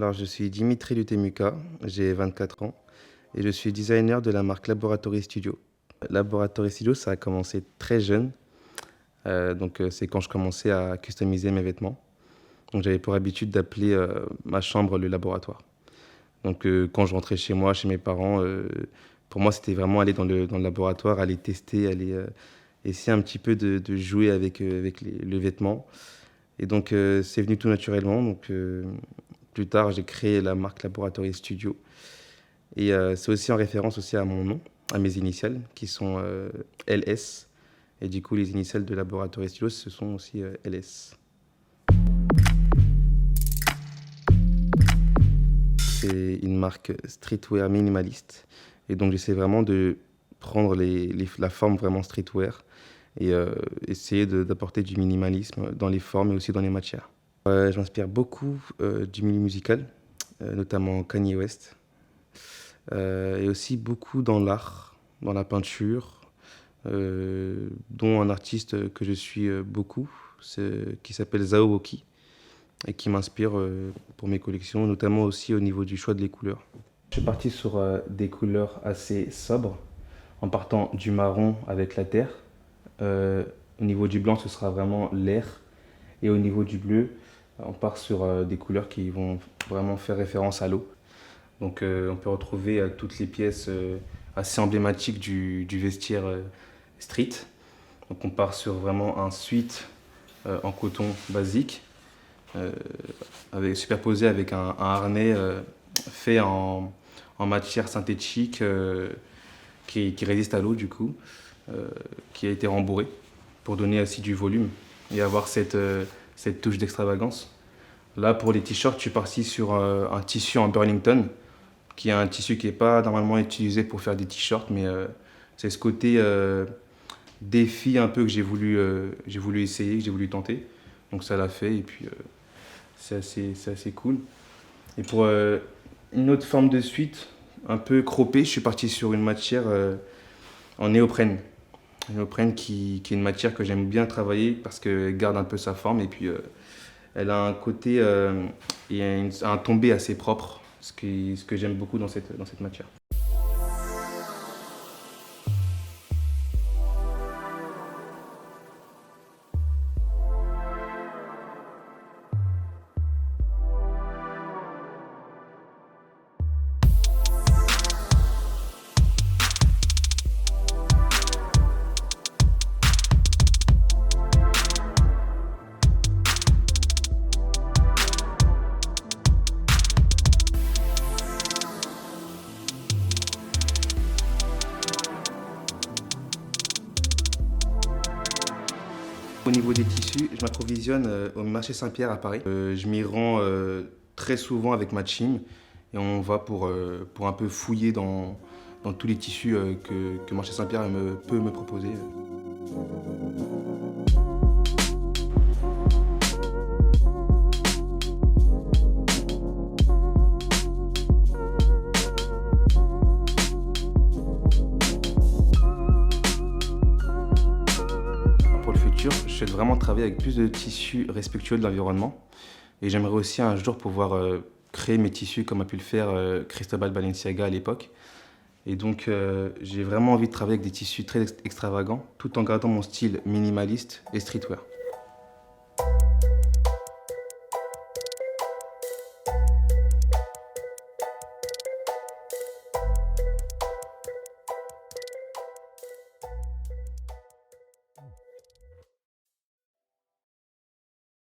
Alors, je suis Dimitri Lutemuka, j'ai 24 ans et je suis designer de la marque Laboratory Studio. Laboratory Studio, ça a commencé très jeune, c'est quand je commençais à customiser mes vêtements. Donc, j'avais pour habitude d'appeler ma chambre le laboratoire. Quand je rentrais chez moi, chez mes parents, pour moi, c'était vraiment aller dans le laboratoire, aller tester, aller essayer un petit peu de jouer avec le vêtement. C'est venu tout naturellement. Plus tard, j'ai créé la marque Laboratory Studio. C'est aussi en référence aussi à mon nom, à mes initiales, qui sont LS. Et du coup, les initiales de Laboratory Studio, ce sont aussi LS. C'est une marque streetwear minimaliste. Et donc, j'essaie vraiment de prendre la forme vraiment streetwear et essayer d'apporter du minimalisme dans les formes et aussi dans les matières. Je m'inspire beaucoup du milieu musical, notamment Kanye West, et aussi beaucoup dans l'art, dans la peinture, dont un artiste que je suis beaucoup, qui s'appelle Zhao Woki, et qui m'inspire pour mes collections, notamment aussi au niveau du choix des couleurs. Je suis parti sur des couleurs assez sobres, en partant du marron avec la terre. Au niveau du blanc, ce sera vraiment l'air. Et au niveau du bleu, on part sur des couleurs qui vont vraiment faire référence à l'eau. On peut retrouver toutes les pièces assez emblématiques du vestiaire street. Donc on part sur vraiment un sweat en coton basique, superposé avec un harnais fait en matière synthétique qui résiste à l'eau du coup, qui a été rembourré pour donner aussi du volume et avoir cette touche d'extravagance. Là, pour les t-shirts, je suis parti sur un tissu en Burlington, qui est un tissu qui n'est pas normalement utilisé pour faire des t-shirts, mais c'est ce côté défi un peu que j'ai voulu essayer, que j'ai voulu tenter. Donc ça l'a fait, et puis c'est assez cool. Et pour une autre forme de suite, un peu croppée, je suis parti sur une matière en néoprène. Néoprène qui est une matière que j'aime bien travailler parce qu'elle garde un peu sa forme et puis elle a un côté et un tombé assez propre, ce que j'aime beaucoup dans cette matière. Au niveau des tissus, je m'approvisionne au marché Saint-Pierre à Paris. Je m'y rends très souvent avec ma team et on va pour un peu fouiller dans tous les tissus que marché Saint-Pierre peut me proposer. Pour le futur, je souhaite vraiment travailler avec plus de tissus respectueux de l'environnement. Et j'aimerais aussi un jour pouvoir créer mes tissus comme a pu le faire Cristobal Balenciaga à l'époque. J'ai vraiment envie de travailler avec des tissus très extravagants, tout en gardant mon style minimaliste et streetwear.